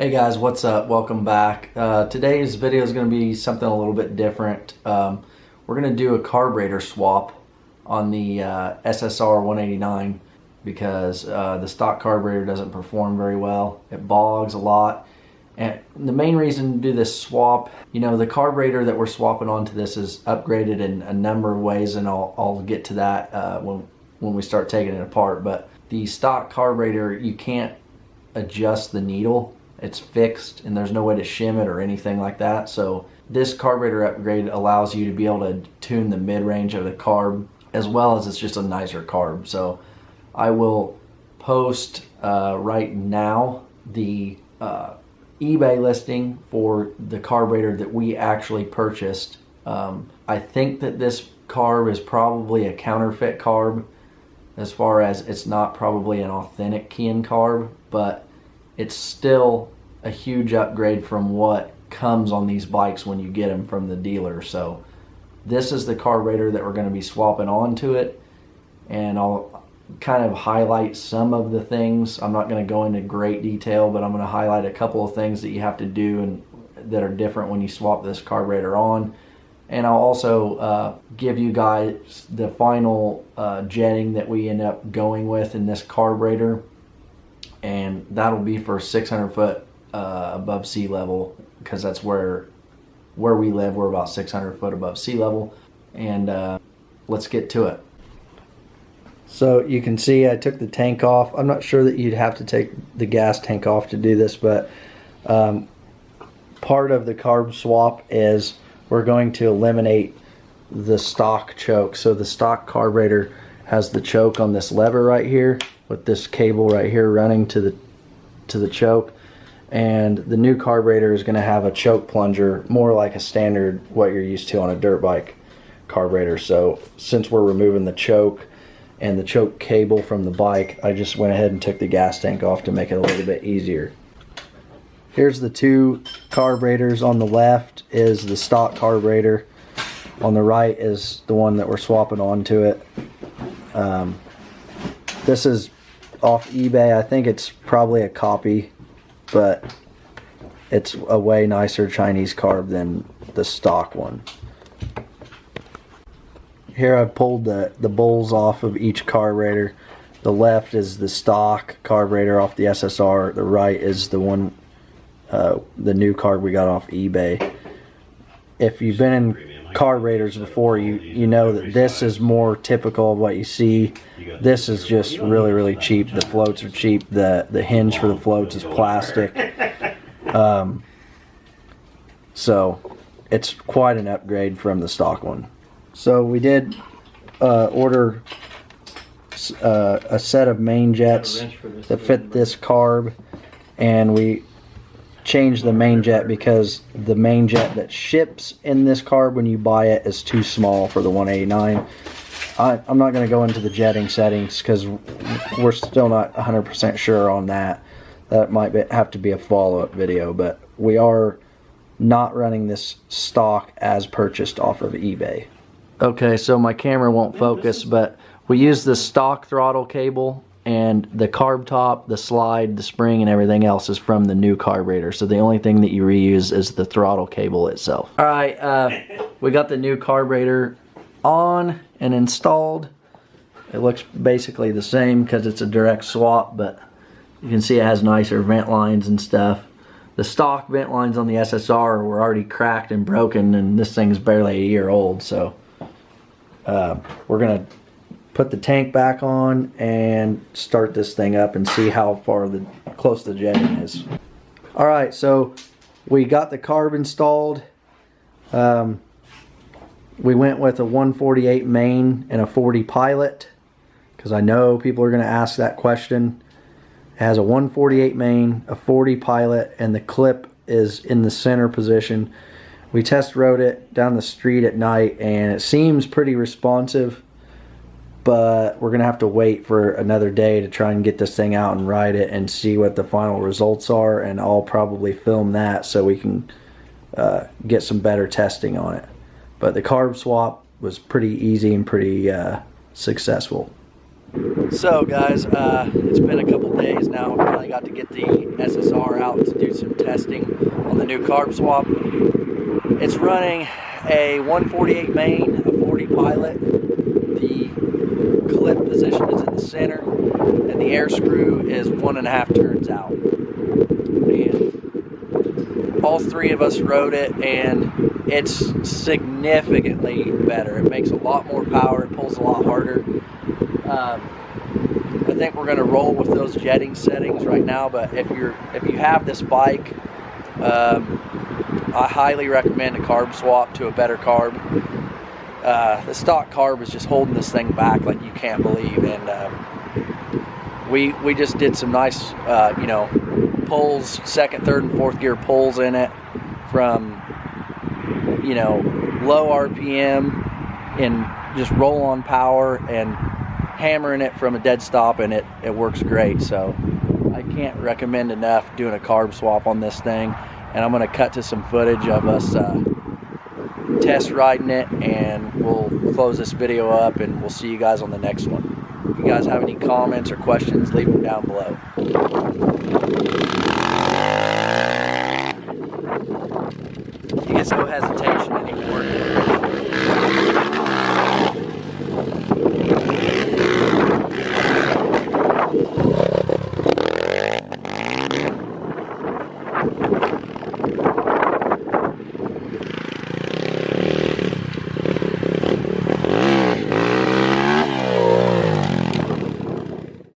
Hey guys, what's up? Welcome back. Today's video is going to be something a little bit different. We're going to do a carburetor swap on the SSR189 because the stock carburetor doesn't perform very well. It bogs a lot. And the main reason to do this swap, you know, the carburetor that we're swapping onto this is upgraded in a number of ways, and I'll get to that when we start taking it apart. But the stock carburetor, you can't adjust the needle. It's fixed and there's no way to shim it or anything like that. So this carburetor upgrade allows you to be able to tune the mid-range of the carb, as well as it's just a nicer carb. So I will post right now the eBay listing for the carburetor that we actually purchased. I think that this carb is probably a counterfeit carb, as far as it's not probably an authentic Kian carb, but it's still a huge upgrade from what comes on these bikes when you get them from the dealer. So this is the carburetor that we're going to be swapping onto it, and I'll kind of highlight some of the things. I'm not going to go into great detail, but I'm going to highlight a couple of things that you have to do and that are different when you swap this carburetor on. And I'll also give you guys the final jetting that we end up going with in this carburetor, and that'll be for 600 foot above sea level, because that's where we live. We're about 600 foot above sea level. And let's get to it. So you can see I took the tank off. I'm not sure that you'd have to take the gas tank off to do this, but part of the carb swap is we're going to eliminate the stock choke. So the stock carburetor has the choke on this lever right here, with this cable right here running to the choke, and the new carburetor is going to have a choke plunger, more like a standard what you're used to on a dirt bike carburetor. So since we're removing the choke and the choke cable from the bike, I just went ahead and took the gas tank off to make it a little bit easier. Here's the two carburetors. On the left is the stock carburetor, on the right is the one that we're swapping onto it. This is off eBay. I think it's probably a copy, but it's a way nicer Chinese carb than the stock one. Here I've pulled the bowls off of each carburetor. The left is the stock carburetor off the SSR. The right is the one, the new carb we got off eBay. If you've been in carburetors before, you know that this is more typical of what you see. This is just really cheap. The floats are cheap. The hinge for the floats is plastic. So it's quite an upgrade from the stock one. So we did order a set of main jets that fit this carb, and we changed the main jet because the main jet that ships in this carb when you buy it is too small for the 189. I'm not going to go into the jetting settings because we're still not 100% sure on that. That might have to be a follow-up video, but we are not running this stock as purchased off of eBay. Okay, so my camera won't focus, but we use the stock throttle cable, and the carb top, the slide, the spring, and everything else is from the new carburetor. So the only thing that you reuse is the throttle cable itself. All right, we got the new carburetor on and installed. It looks basically the same because it's a direct swap, but you can see it has nicer vent lines and stuff. The stock vent lines on the SSR were already cracked and broken, and this thing's barely a year old. So we're gonna put the tank back on and start this thing up and see how far close the jetting is. Alright, so we got the carb installed. We went with a 148 main and a 40 pilot, because I know people are going to ask that question. It has a 148 main, a 40 pilot, and the clip is in the center position. We test rode it down the street at night, and it seems pretty responsive, but we're gonna have to wait for another day to try and get this thing out and ride it and see what the final results are, and I'll probably film that so we can get some better testing on it. But the carb swap was pretty easy and pretty successful. So guys, it's been a couple days now. I finally got to get the SSR out to do some testing on the new carb swap. It's running a 148 main, a 40 pilot. The clip position is in the center, and the air screw is 1.5 turns out. And all three of us rode it, and it's significantly better. It makes a lot more power. It pulls a lot harder. I think we're going to roll with those jetting settings right now, but if you have this bike, I highly recommend a carb swap to a better carb. The stock carb is just holding this thing back like you can't believe, and we just did some nice pulls, second, third, and fourth gear pulls in it from low RPM and just roll on power and hammering it from a dead stop, and it works great. So I can't recommend enough doing a carb swap on this thing, and I'm going to cut to some footage of us test riding it, and we'll close this video up, and we'll see you guys on the next one. If you guys have any comments or questions, leave them down below. You get no hesitation anymore.